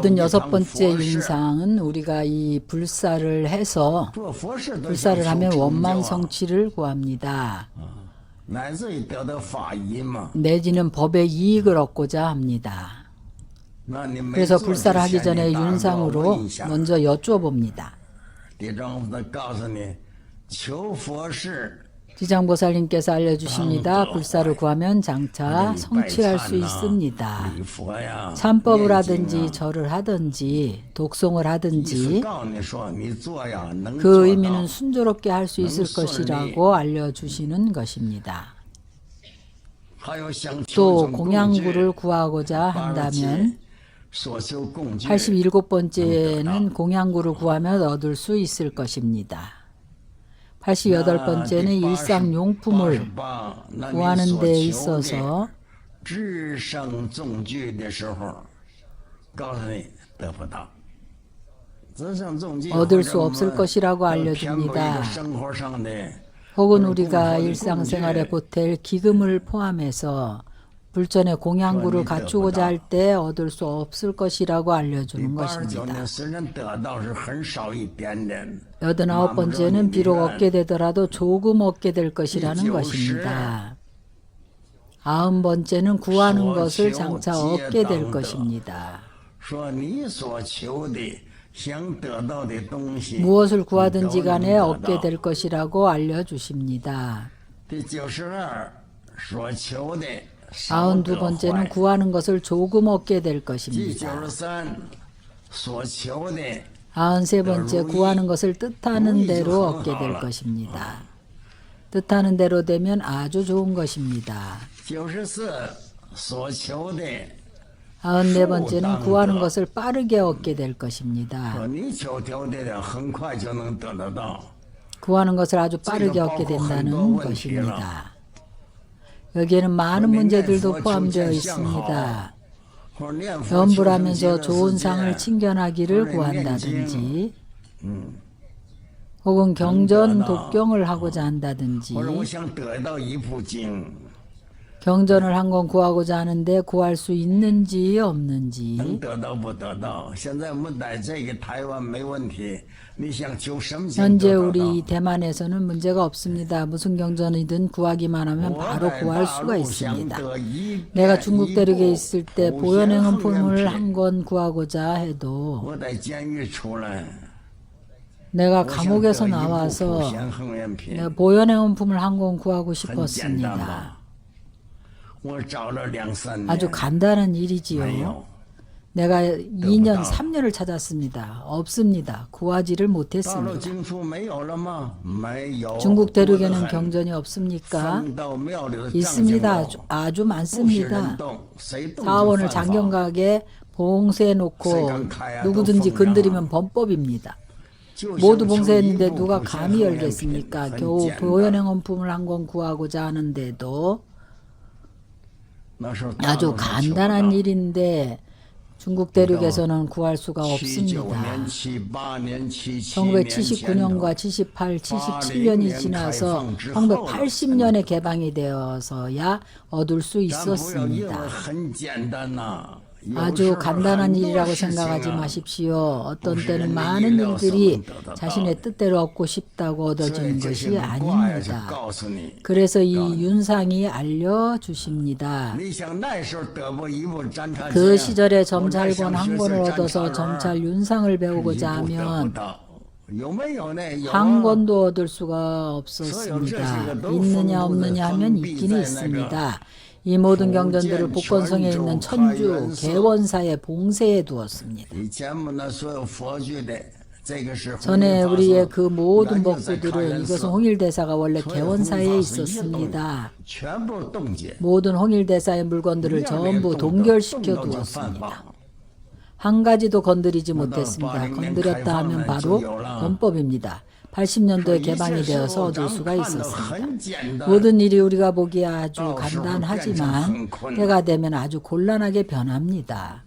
86번째 윤상은 우리가 이 불사를 해서 불사를 하면 원망 성취를 구합니다. 내지는 법의 이익을 얻고자 합니다. 그래서 불사를 하기 전에 윤상으로 먼저 여쭈어봅니다. 지장보살님께서 알려주십니다. 불사를 구하면 장차 성취할 수 있습니다. 참법을 하든지 절을 하든지 독송을 하든지 그 의미는 순조롭게 할 수 있을 것이라고 알려주시는 것입니다. 또 공양구를 구하고자 한다면 87번째는 공양구를 구하면 얻을 수 있을 것입니다. 88번째는 일상용품을 구하는 데 있어서 얻을 수 없을 것이라고 알려줍니다. 혹은 우리가 일상생활에 보탤 기금을 포함해서 불전의 공양구를 갖추고자 할 때 얻을 수 없을 것이라고 알려주는 것입니다. 89번째는 비록 얻게 되더라도 조금 얻게 될 것이라는 것입니다. 90번째는 구하는 것을 장차 얻게 될 것입니다. 무엇을 구하든지 간에 얻게 될 것이라고 알려주십니다. 92번째는 구하는 것을 조금 얻게 될 것입니다. 93번째 구하는 것을 뜻하는 대로 얻게 될 것입니다. 뜻하는 대로 되면 아주 좋은 것입니다. 94번째는 구하는 것을 빠르게 얻게 될 것입니다. 구하는 것을 아주 빠르게 얻게 된다는 것입니다. 여기에는 많은 문제들도 포함되어 있습니다. 염불 하면서 좋은 상을 칭견하기를 구한다든지 혹은 경전 독경을 하고자 한다든지 경전을 한 권 구하고자 하는데 구할 수 있는지 없는지 현재 우리 대만에서는 문제가 없습니다. 무슨 경전이든 구하기만 하면 바로 구할 수가 있습니다. 내가 중국 대륙에 있을 때 보현행원품을 한 권 구하고자 해도 내가 감옥에서 나와서 보현행원품을 한 권 구하고 싶었습니다. 아주 간단한 일이지요. 내가 2년, 3년을 찾았습니다. 없습니다. 구하지를 못했습니다. 중국 대륙에는 경전이 없습니까? 있습니다. 아주 많습니다. 사원을 장경각에 봉쇄해 놓고 누구든지 건드리면 범법입니다. 모두 봉쇄했는데 누가 감히 열겠습니까? 겨우 보현행원품을 한 권 구하고자 하는데도 아주 간단한 일인데 중국 대륙에서는 구할 수가 없습니다. 1979년과 78, 77년이 지나서 1980년에 개방이 되어서야 얻을 수 있었습니다. 아주 간단한 일이라고 생각하지 마십시오. 어떤 때는 많은 일들이 자신의 뜻대로 얻고 싶다고 얻어지는 것이 아닙니다. 그래서 이 윤상이 알려주십니다. 그 시절에 점찰권 한 권을 얻어서 점찰 윤상을 배우고자 하면 한 권도 얻을 수가 없었습니다. 있느냐 없느냐 하면 있기는 있습니다. 이 모든 경전들을 복권성에 있는 천주 개원사에 봉쇄해 두었습니다. 전에 우리의 그 모든 법구들은 이것은 홍일대사가 원래 개원사에 있었습니다. 모든 홍일대사의 물건들을 전부 동결시켜 두었습니다. 한 가지도 건드리지 못했습니다. 건드렸다 하면 바로 범법입니다. 80년도에 개방이 되어서 얻을 수가 있었습니다. 모든 일이 우리가 보기에 아주 간단하지만 때가 되면 아주 곤란하게 변합니다.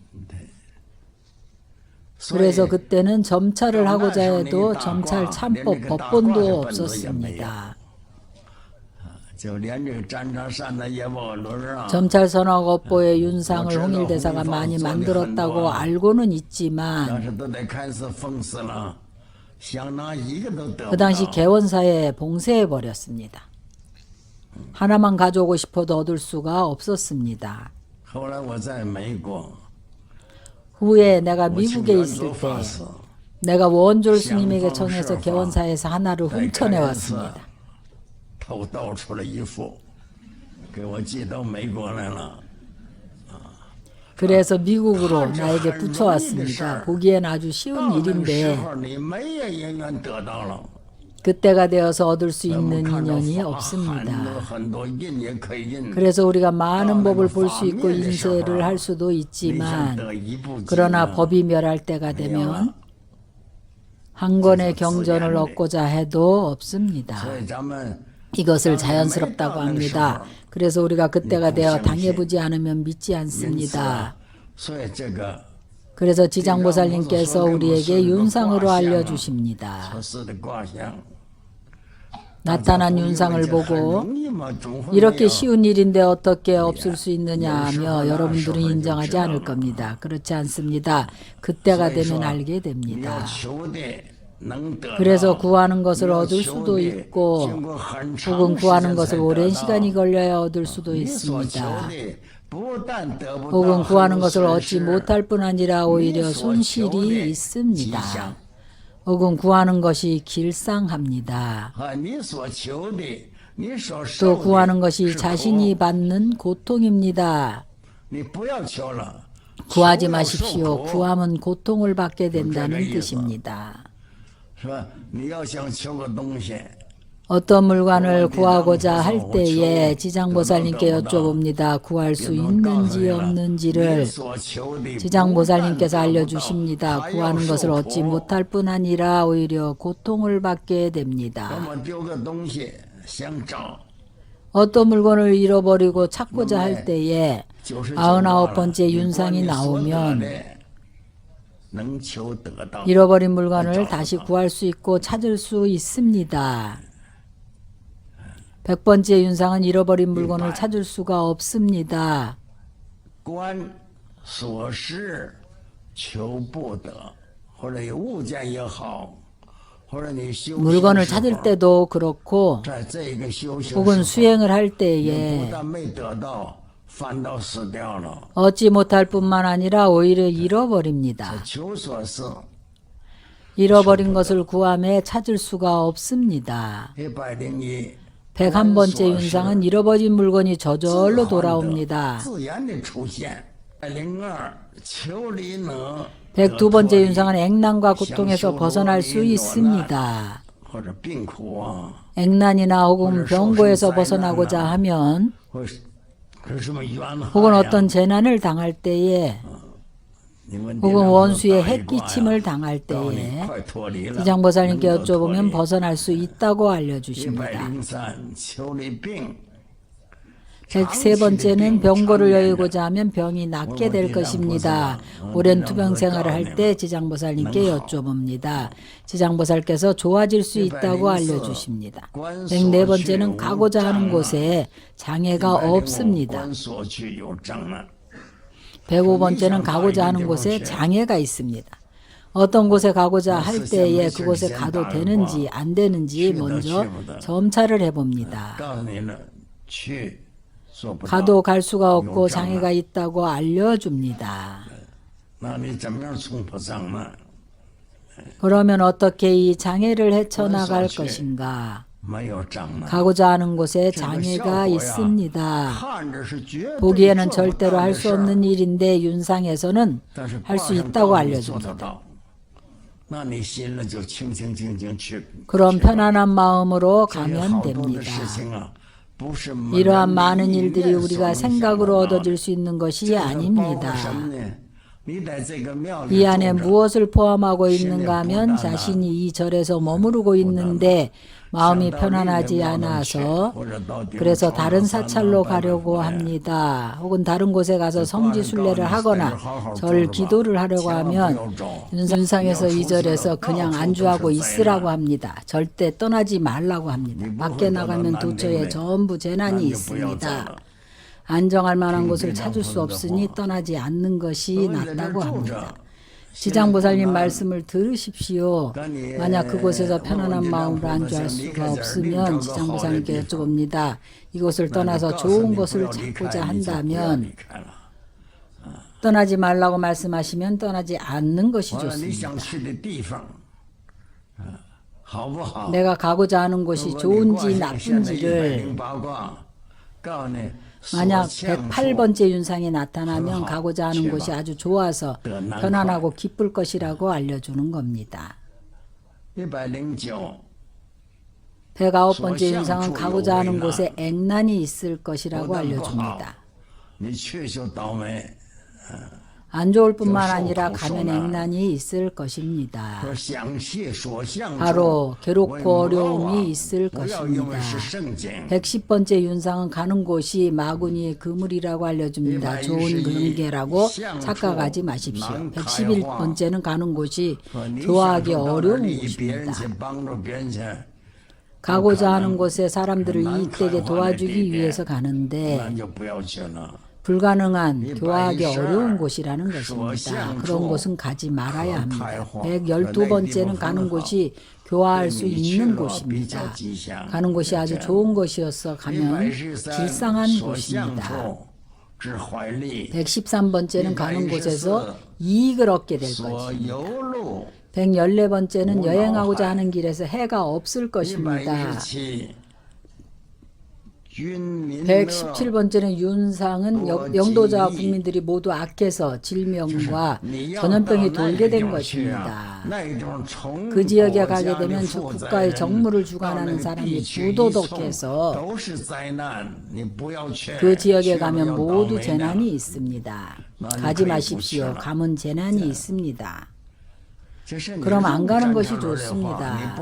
그래서 그때는 점찰을 하고자 해도 점찰 참법 법본도 없었습니다. 점찰 선악업보의 윤상을 홍일대사가 많이 만들었다고 알고는 있지만 그 당시 개원사에 봉쇄해버렸습니다. 하나만 가져오고 싶어도 얻을 수가 없었습니다. 후에 내가 미국에 있을 때 내가 원졸 스님에게 청해서 개원사에서 하나를 훔쳐내 왔습니다. 그래서 미국으로 나에게 붙여왔습니다. 보기엔 아주 쉬운 일인데 그때가 되어서 얻을 수 있는 인연이 없습니다. 그래서 우리가 많은 법을 볼 수 있고 인쇄를 할 수도 있지만 그러나 법이 멸할 때가 되면 한 권의 경전을 얻고자 해도 없습니다. 이것을 자연스럽다고 합니다. 그래서 우리가 그때가 되어 당해보지 않으면 믿지 않습니다. 그래서 지장보살님께서 우리에게 윤상으로 알려주십니다. 나타난 윤상을 보고 이렇게 쉬운 일인데 어떻게 없을 수 있느냐 하며 여러분들은 인정하지 않을 겁니다. 그렇지 않습니다. 그때가 되면 알게 됩니다. 그래서 구하는 것을 얻을 수도 있고 혹은 구하는 것을 오랜 시간이 걸려야 얻을 수도 있습니다. 혹은 구하는 것을 얻지 못할 뿐 아니라 오히려 손실이 있습니다. 혹은 구하는 것이 길상합니다. 또 구하는 것이 자신이 받는 고통입니다. 구하지 마십시오. 구하면 고통을 받게 된다는 뜻입니다. 어떤 물건을 구하고자 할 때에 지장보살님께 여쭤봅니다. 구할 수 있는지 없는지를 지장보살님께서 알려주십니다. 구하는 것을 얻지 못할 뿐 아니라 오히려 고통을 받게 됩니다. 어떤 물건을 잃어버리고 찾고자 할 때에 99번째 윤상이 나오면 잃어버린 물건을 다시 구할 수 있고 찾을 수 있습니다. 100번째 윤상은 잃어버린 물건을 찾을 수가 없습니다. 물건을 찾을 때도 그렇고 혹은 수행을 할 때에 얻지 못할 뿐만 아니라 오히려 잃어버립니다. 잃어버린 것을 구함에 찾을 수가 없습니다. 101번째 윤상은 잃어버린 물건이 저절로 돌아옵니다. 102번째 윤상은 액난과 고통에서 벗어날 수 있습니다. 액난이나 혹은 병고에서 벗어나고자 하면 혹은 어떤 재난을 당할 때에 혹은 원수의 핵끼침을 당할 때에 지장보살님께 여쭤보면 벗어날 수 있다고 알려주십니다. 103번째는 병고를 여의고자 하면 병이 낫게 될 것입니다. 오랜 투병 생활을 할 때 지장보살님께 여쭤봅니다. 지장보살께서 좋아질 수 있다고 알려주십니다. 104번째는 가고자 하는 곳에 장애가 없습니다. 105번째는 가고자 하는 곳에 장애가 있습니다. 어떤 곳에 가고자 할 때에 그곳에 가도 되는지 안 되는지 먼저 점찰을 해봅니다. 가도 갈 수가 없고 장애가 있다고 알려줍니다. 그러면 어떻게 이 장애를 헤쳐나갈 것인가? 가고자 하는 곳에 장애가 있습니다. 보기에는 절대로 할 수 없는 일인데 윤상에서는 할 수 있다고 알려줍니다. 그런 편안한 마음으로 가면 됩니다. 이러한 많은 일들이 우리가 생각으로 얻어질 수 있는 것이 아닙니다. 이 안에 무엇을 포함하고 있는가 하면 자신이 이 절에서 머무르고 있는데 마음이 편안하지 않아서 그래서 다른 사찰로 가려고 합니다. 혹은 다른 곳에 가서 성지순례를 하거나 절 기도를 하려고 하면 윤상에서 이 절에서 그냥 안주하고 있으라고 합니다. 절대 떠나지 말라고 합니다. 밖에 나가면 도처에 전부 재난이 있습니다. 안정할 만한 곳을 찾을 수 없으니 떠나지 않는 것이 낫다고 합니다. 지장보살님 말씀을 들으십시오. 만약 그곳에서 편안한 마음으로 안주할 수가 없으면 지장보살님께 여쭤봅니다. 이곳을 떠나서 좋은 곳을 찾고자 한다면 떠나지 말라고 말씀하시면 떠나지 않는 것이 좋습니다. 내가 가고자 하는 곳이 좋은지 나쁜지를 만약 108번째 윤상이 나타나면 가고자 하는 곳이 아주 좋아서 편안하고 기쁠 것이라고 알려주는 겁니다. 109번째 윤상은 가고자 하는 곳에 액난이 있을 것이라고 알려줍니다. 안 좋을 뿐만 아니라 가면 액난이 있을 것입니다. 바로 괴롭고 어려움이 있을 것입니다. 110번째 윤상은 가는 곳이 마구니의 그물이라고 알려줍니다. 좋은 관계라고 착각하지 마십시오. 111번째는 가는 곳이 교화하기 어려운 곳입니다. 가고자 하는 곳에 사람들을 이익되게 도와주기 위해서 가는데 불가능한, 교화하기 어려운 곳이라는 것입니다. 그런 곳은 가지 말아야 합니다. 112번째는 가는 곳이 교화할 수 있는 곳입니다. 가는 곳이 아주 좋은 곳이어서 가면 길상한 곳입니다. 113번째는 가는 곳에서 이익을 얻게 될 것입니다. 114번째는 여행하고자 하는 길에서 해가 없을 것입니다. 117번째는 윤상은 영도자와 국민들이 모두 악해서 질병과 전염병이 돌게 된 것입니다. 그 지역에 가게 되면 국가의 정무를 주관하는 사람이 부도덕해서 그 지역에 가면 모두 재난이 있습니다. 가지 마십시오. 가면 재난이 있습니다. 그럼 안 가는 것이 좋습니다.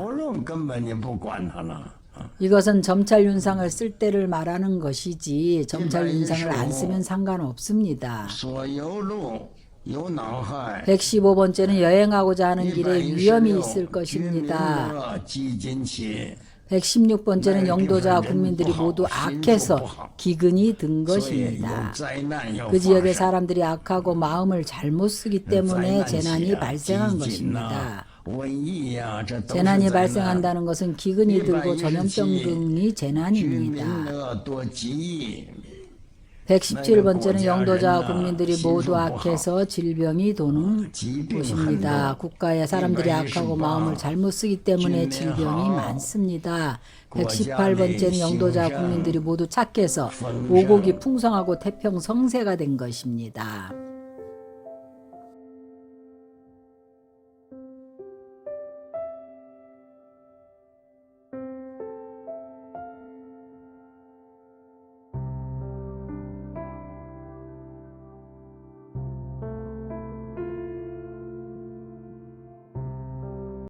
이것은 점찰윤상을 쓸 때를 말하는 것이지 점찰윤상을 안 쓰면 상관없습니다. 115번째는 여행하고자 하는 길에 위험이 있을 것입니다. 116번째는 영도자와 국민들이 모두 악해서 기근이 든 것입니다. 그 지역의 사람들이 악하고 마음을 잘못 쓰기 때문에 재난이 발생한 것입니다. 재난이 발생한다는 것은 기근이 들고 전염병 등이 재난입니다. 117번째는 영도자와 국민들이 모두 악해서 질병이 도는 곳입니다. 국가의 사람들이 악하고 마음을 잘못 쓰기 때문에 질병이 많습니다. 118번째는 영도자와 국민들이 모두 착해서 오곡이 풍성하고 태평성세가 된 것입니다.